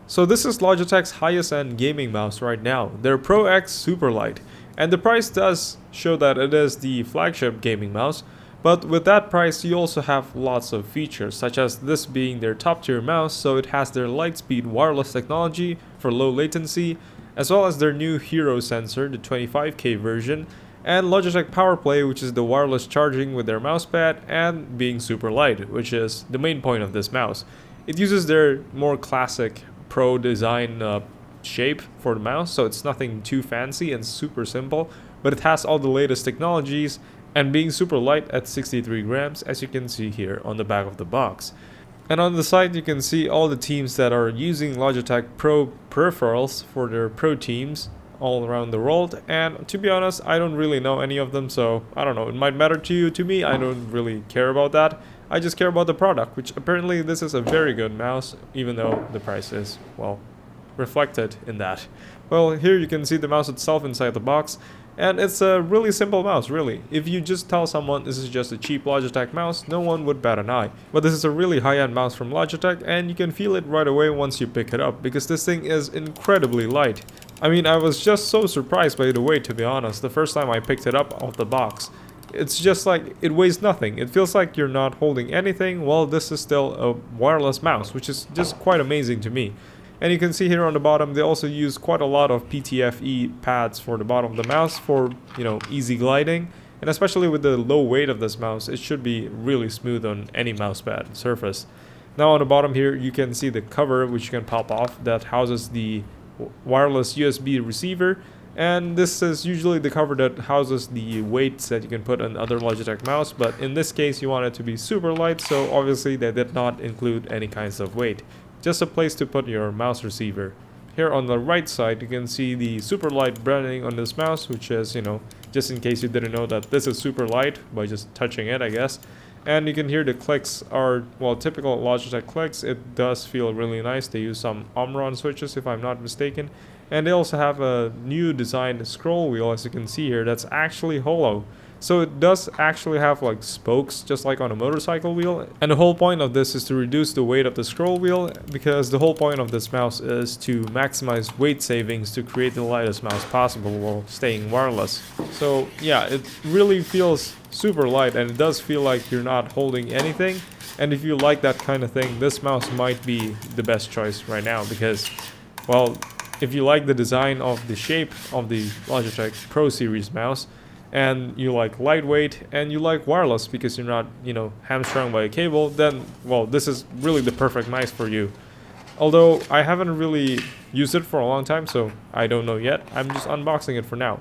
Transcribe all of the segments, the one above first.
So this is Logitech's highest end gaming mouse right now, their Pro X Superlight. And the price does show that it is the flagship gaming mouse, but with that price you also have lots of features, such as this being their top tier mouse, so it has their Lightspeed wireless technology for low latency, as well as their new Hero sensor, the 25K version, and Logitech PowerPlay, which is the wireless charging with their mousepad, and being super light, which is the main point of this mouse. It uses their more classic Pro design shape for the mouse, so it's nothing too fancy and super simple, but it has all the latest technologies and being super light at 63 grams, as you can see here on the back of the box. And on the side you can see all the teams that are using Logitech Pro peripherals for their Pro teams all around the world, and to be honest I don't really know any of them, so I don't know, it might matter to you. To me, I don't really care about that. I just care about the product, which apparently this is a very good mouse, even though the price is, well, reflected in that. Well, here you can see the mouse itself inside the box, and it's a really simple mouse, really. If you just tell someone this is just a cheap Logitech mouse, no one would bat an eye. But this is a really high-end mouse from Logitech, and you can feel it right away once you pick it up, because this thing is incredibly light. I mean, I was just so surprised by the weight, to be honest, the first time I picked it up off the box. It's just like, it weighs nothing. It feels like you're not holding anything, while this is still a wireless mouse, which is just quite amazing to me. And you can see here on the bottom, they also use quite a lot of PTFE pads for the bottom of the mouse for, easy gliding. And especially with the low weight of this mouse, it should be really smooth on any mousepad surface. Now on the bottom here, you can see the cover, which you can pop off, that houses the wireless USB receiver. And this is usually the cover that houses the weights that you can put on other Logitech mouse, but in this case you want it to be super light, so obviously they did not include any kinds of weight. Just a place to put your mouse receiver. Here on the right side you can see the Superlight branding on this mouse, which is, just in case you didn't know that this is super light by just touching it, I guess. And you can hear the clicks are, well, typical Logitech clicks. It does feel really nice. They use some Omron switches if I'm not mistaken. And they also have a new designed scroll wheel, as you can see here, that's actually hollow. So it does actually have like spokes, just like on a motorcycle wheel. And the whole point of this is to reduce the weight of the scroll wheel, because the whole point of this mouse is to maximize weight savings to create the lightest mouse possible while staying wireless. So yeah, it really feels super light, and it does feel like you're not holding anything. And if you like that kind of thing, this mouse might be the best choice right now, because, well, if you like the design of the shape of the Logitech Pro Series mouse, and you like lightweight, and you like wireless because you're not, hamstrung by a cable, then, well, this is really the perfect mouse for you. Although I haven't really used it for a long time, so I don't know yet. I'm just unboxing it for now.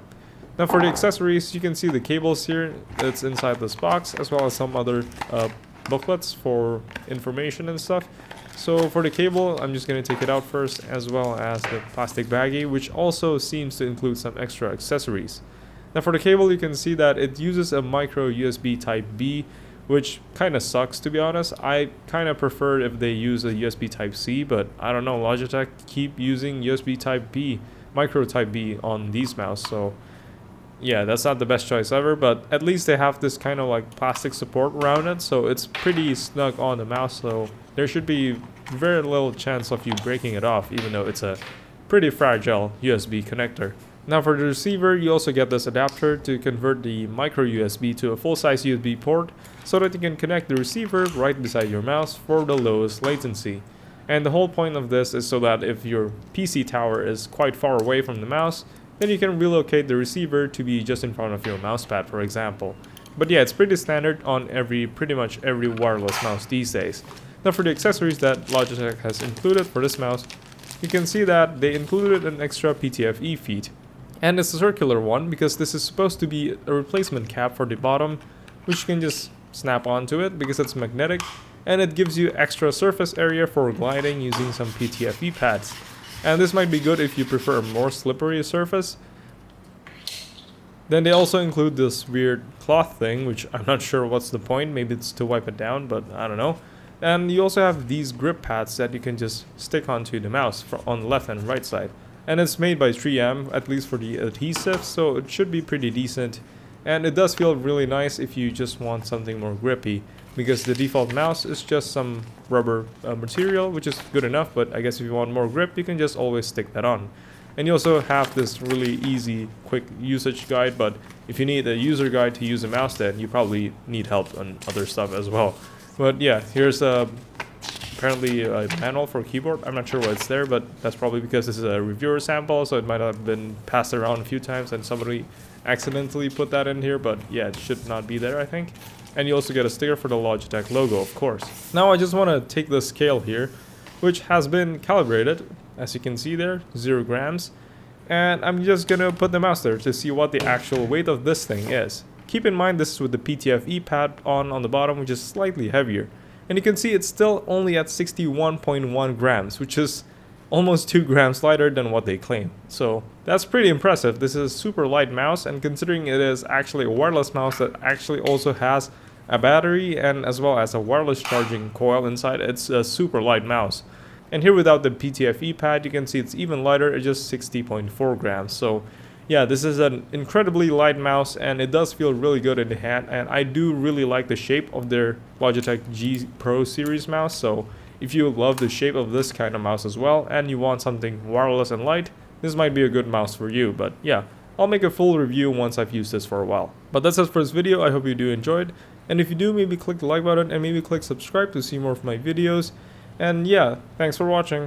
Now for the accessories, you can see the cables here that's inside this box, as well as some other booklets for information and stuff. So for the cable, I'm just going to take it out first, as well as the plastic baggie, which also seems to include some extra accessories. Now for the cable, you can see that it uses a micro USB type B, which kind of sucks, to be honest. I kind of prefer if they use a USB type C, but I don't know, Logitech keep using USB type B, micro type B on these mouse, so yeah, that's not the best choice ever, but at least they have this kind of like plastic support around it, so it's pretty snug on the mouse, so there should be very little chance of you breaking it off, even though it's a pretty fragile USB connector. Now for the receiver, you also get this adapter to convert the micro USB to a full-size USB port, so that you can connect the receiver right beside your mouse for the lowest latency. And the whole point of this is so that if your PC tower is quite far away from the mouse, then you can relocate the receiver to be just in front of your mousepad, for example. But yeah, it's pretty standard on pretty much every wireless mouse these days. Now for the accessories that Logitech has included for this mouse, you can see that they included an extra PTFE feet. And it's a circular one, because this is supposed to be a replacement cap for the bottom, which you can just snap onto it because it's magnetic, and it gives you extra surface area for gliding using some PTFE pads. And this might be good if you prefer a more slippery surface. Then they also include this weird cloth thing, which I'm not sure what's the point. Maybe it's to wipe it down, but I don't know. And you also have these grip pads that you can just stick onto the mouse on the left and right side. And it's made by 3M, at least for the adhesive, so it should be pretty decent. And it does feel really nice if you just want something more grippy, because the default mouse is just some rubber material, which is good enough, but I guess if you want more grip, you can just always stick that on. And you also have this really easy, quick usage guide, but if you need a user guide to use a mouse, then you probably need help on other stuff as well. But yeah, here's apparently a manual for keyboard. I'm not sure why it's there, but that's probably because this is a reviewer sample, so it might have been passed around a few times and somebody accidentally put that in here, but yeah, it should not be there, I think. And you also get a sticker for the Logitech logo, of course. Now I just want to take the scale here, which has been calibrated, as you can see there, 0 grams. And I'm just gonna put the mouse there to see what the actual weight of this thing is. Keep in mind this is with the PTFE pad on the bottom, which is slightly heavier. And you can see it's still only at 61.1 grams, which is almost 2 grams lighter than what they claim. So that's pretty impressive. This is a super light mouse, and considering it is actually a wireless mouse that actually also has a battery and as well as a wireless charging coil inside, it's a super light mouse. And here without the PTFE pad, you can see it's even lighter at just 60.4 grams. So yeah, this is an incredibly light mouse, and it does feel really good in the hand, and I do really like the shape of their Logitech G Pro series mouse. So if you love the shape of this kind of mouse as well, and you want something wireless and light, this might be a good mouse for you. But yeah, I'll make a full review once I've used this for a while. But that's it for this video. I hope you do enjoy it, and if you do, maybe click the like button and maybe click subscribe to see more of my videos. And yeah, thanks for watching.